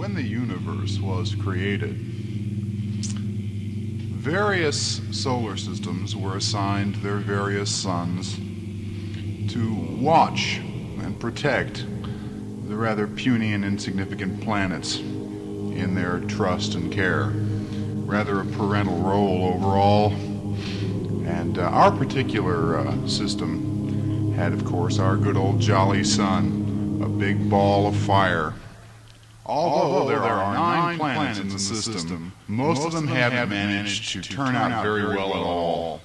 when the universe was created, various solar systems were assigned their various suns to watch and protect the rather puny and insignificant planets in their trust and care. Rather a parental role overall. And our particular system had, of course, our good old jolly sun, a big ball of fire. Although there are 9 planets in the system, most of them haven't managed to turn out very well at all.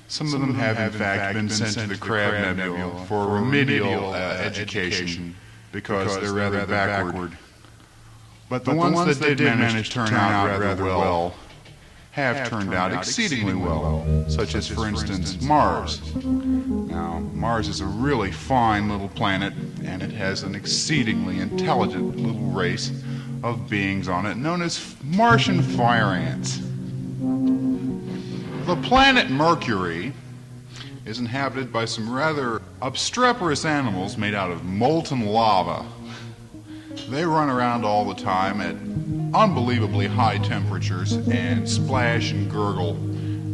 Some of them have, in fact, been sent to the Crab Nebula for remedial education because they're rather backward. But the ones that did manage to turn out rather well have turned out exceedingly well, such as, for instance, Mars. Now, Mars is a really fine little planet, and it has an exceedingly intelligent little race of beings on it known as Martian fire ants. The planet Mercury is inhabited by some rather obstreperous animals made out of molten lava. They run around all the time at unbelievably high temperatures and splash and gurgle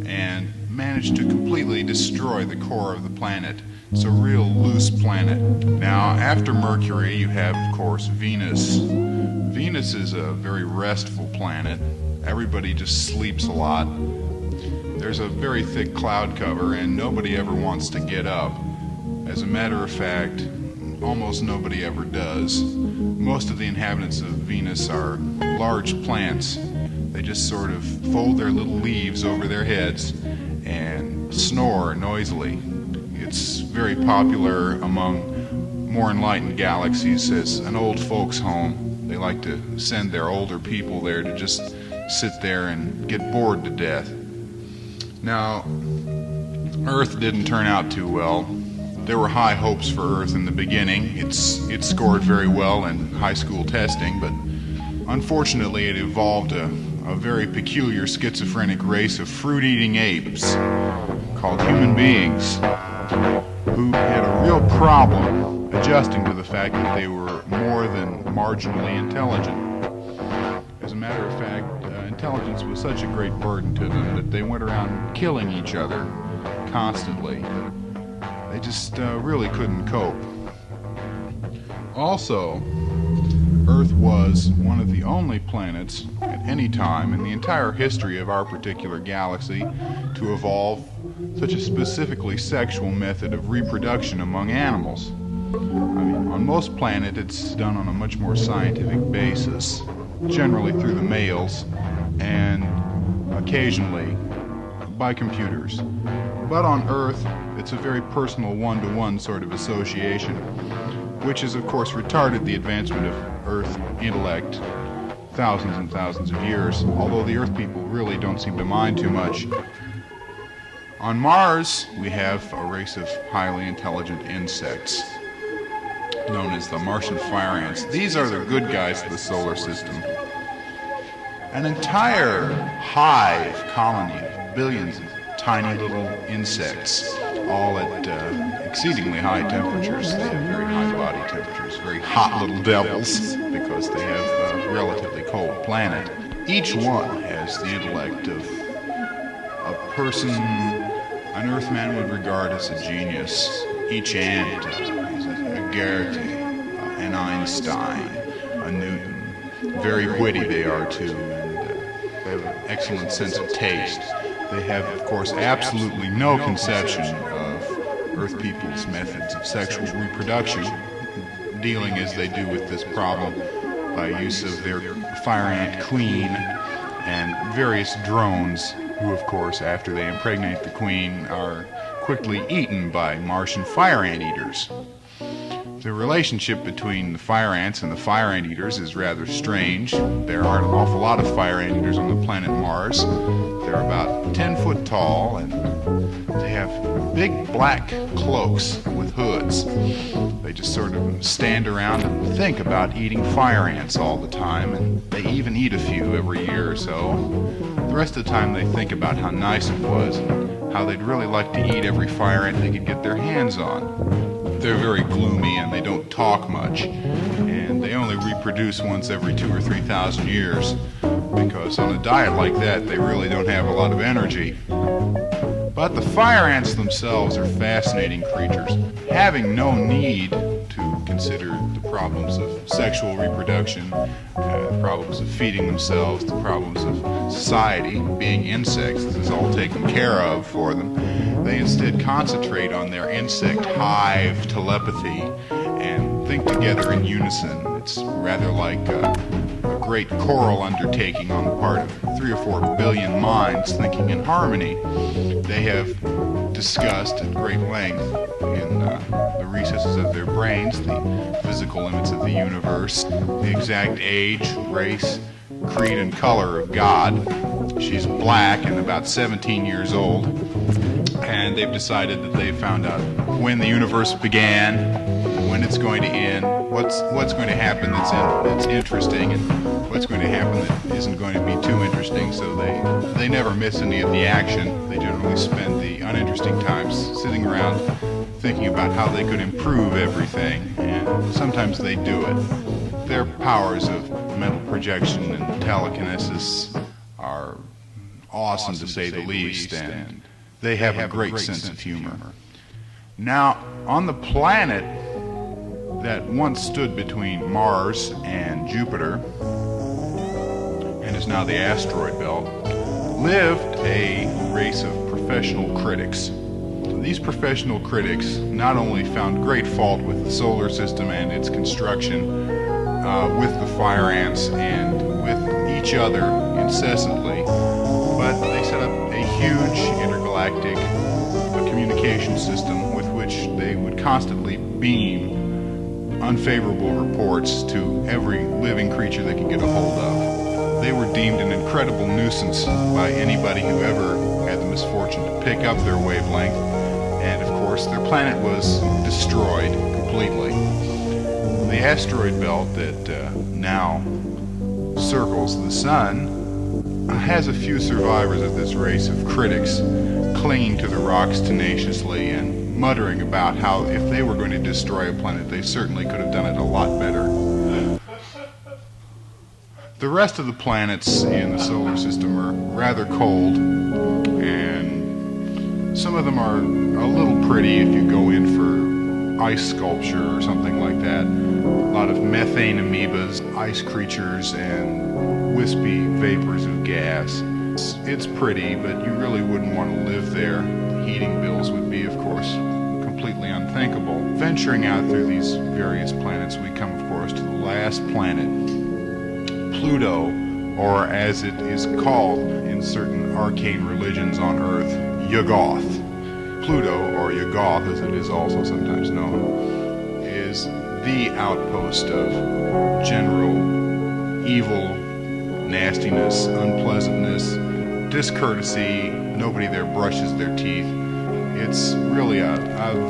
and manage to completely destroy the core of the planet. It's a real loose planet. Now, after Mercury, you have, of course, Venus. Venus is a very restful planet. Everybody just sleeps a lot. There's a very thick cloud cover, and nobody ever wants to get up. As a matter of fact, almost nobody ever does. Most of the inhabitants of Venus are large plants. They just sort of fold their little leaves over their heads and snore noisily. It's very popular among more enlightened galaxies as an old folks' home. They like to send their older people there to just sit there and get bored to death. Now, Earth didn't turn out too well. There were high hopes for Earth in the beginning. It scored very well in high school testing, but unfortunately it evolved a very peculiar schizophrenic race of fruit-eating apes called human beings who had a real problem adjusting to the fact that they were more than marginally intelligent. As a matter of fact, intelligence was such a great burden to them that they went around killing each other constantly. They just really couldn't cope. Also, Earth was one of the only planets at any time in the entire history of our particular galaxy to evolve such a specifically sexual method of reproduction among animals. I mean, on most planets it's done on a much more scientific basis, generally through the males and occasionally by computers. But on Earth, it's a very personal one-to-one sort of association, which has, of course, retarded the advancement of Earth intellect thousands and thousands of years, although the Earth people really don't seem to mind too much. On Mars, we have a race of highly intelligent insects known as the Martian fire ants. These are the good guys of the solar system. An entire hive colony of billions of tiny little insects, all at exceedingly high temperatures. They have very high body temperatures, very hot little devils, because they have a relatively cold planet. Each one has the intellect of a person an Earthman would regard as a genius. Each ant is a Goethe, an Einstein, a Newton. Very witty they are too, and they have an excellent sense of taste. They have, of course, absolutely no conception of Earth people's methods of sexual reproduction, dealing as they do with this problem by use of their fire ant queen and various drones who, of course, after they impregnate the queen, are quickly eaten by Martian fire ant eaters. The relationship between the fire ants and the fire ant eaters is rather strange. There are an awful lot of fire ant eaters on the planet Mars. They're about 10 foot tall, and they have big black cloaks with hoods. They just sort of stand around and think about eating fire ants all the time, and they even eat a few every year or so. The rest of the time they think about how nice it was and how they'd really like to eat every fire ant they could get their hands on. they're very gloomy and they don't talk much, and they only reproduce once every 2,000 or 3,000 years, because on a diet like that they really don't have a lot of energy. But the fire ants themselves are fascinating creatures, having no need to consider the problems of sexual reproduction, the problems of feeding themselves, the problems of society. Being insects, this is all taken care of for them. They instead concentrate on their insect hive telepathy and think together in unison. It's rather like a great choral undertaking on the part of 3 or 4 billion minds thinking in harmony. They have discussed at great length in the recesses of their brains the physical limits of the universe, the exact age, race, creed, and color of God. She's black and about 17 years old, and they've decided that they've found out when the universe began, when it's going to end, what's going to happen that's interesting, and what's going to happen that isn't going to be too interesting. So they never miss any of the action. They generally spend the uninteresting times sitting around thinking about how they could improve everything, and sometimes they do it. Their powers of mental projection and telekinesis are awesome to say the least, and they have a great sense of humor. Now, on the planet that once stood between Mars and Jupiter, and is now the asteroid belt, lived a race of professional critics. These professional critics not only found great fault with the solar system and its construction, with the fire ants and with each other incessantly, but they set up a huge intergalactic communication system with which they would constantly beam unfavorable reports to every living creature they could get a hold of. They were deemed an incredible nuisance by anybody who ever had the misfortune to pick up their wavelength, and of course their planet was destroyed completely. The asteroid belt that now circles the sun has a few survivors of this race of critics clinging to the rocks tenaciously and muttering about how if they were going to destroy a planet, they certainly could have done it a lot better. The rest of the planets in the solar system are rather cold, and some of them are a little pretty if you go in for ice sculpture or something like that. A lot of methane amoebas, ice creatures, and wispy vapors of gas. It's pretty, but you really wouldn't want to live there. The heating bills would be, of course, completely unthinkable. Venturing out through these various planets, we come, of course, to the last planet, Pluto, or as it is called in certain arcane religions on Earth, Yuggoth. Pluto, or Yuggoth as it is also sometimes known, is the outpost of general evil, nastiness, unpleasantness, discourtesy. Nobody there brushes their teeth. It's really a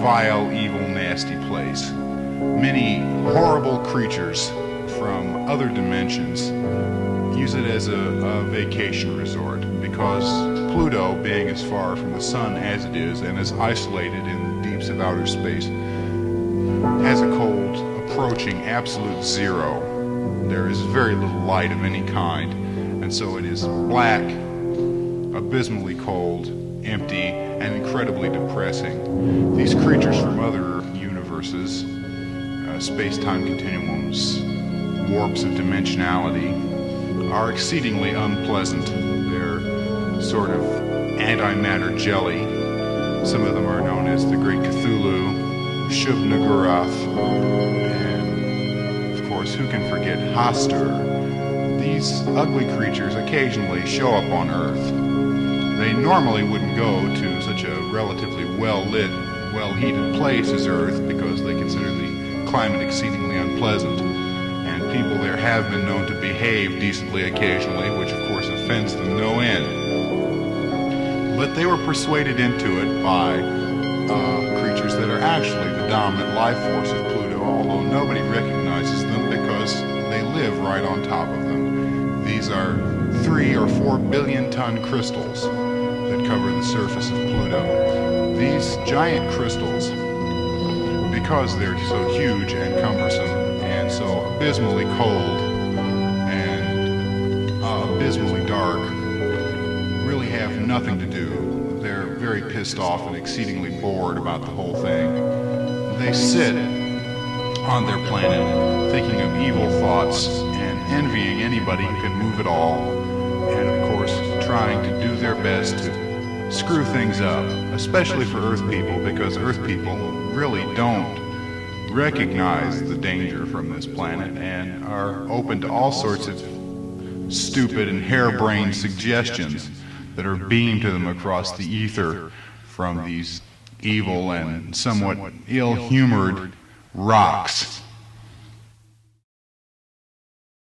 vile, evil, nasty place. Many horrible creatures from other dimensions use it as a vacation resort, because Pluto, being as far from the sun as it is and as isolated in the deeps of outer space, has a cold approaching absolute zero. There is very little light of any kind, and so it is black, abysmally cold, empty, and incredibly depressing. These creatures from other universes, space-time continuums, warps of dimensionality, are exceedingly unpleasant. They're sort of antimatter jelly. Some of them are known as the Great Cthulhu, Shub-Niggurath, and of course, who can forget Hastur? These ugly creatures occasionally show up on Earth. They normally wouldn't go to such a relatively well-lit, well-heated place as Earth, because they consider the climate exceedingly unpleasant, and people there have been known to behave decently occasionally, which of course offends them no end. But they were persuaded into it by creatures that are actually the dominant life force of Pluto, although nobody recognizes them because they live right on top of them. These are 3 or 4 billion ton crystals that cover the surface of Pluto. These giant crystals, because they're so huge and cumbersome and so abysmally cold and abysmally dark, really have nothing to do. They're very pissed off and exceedingly bored about the whole thing. They sit on their planet thinking of evil thoughts and envying anybody who can move at all, and of course trying to do their best to screw things up, especially for Earth people, because Earth people really don't recognize the danger from this planet and are open to all sorts of stupid and harebrained suggestions that are beamed to them across the ether from these evil and somewhat ill-humored rocks.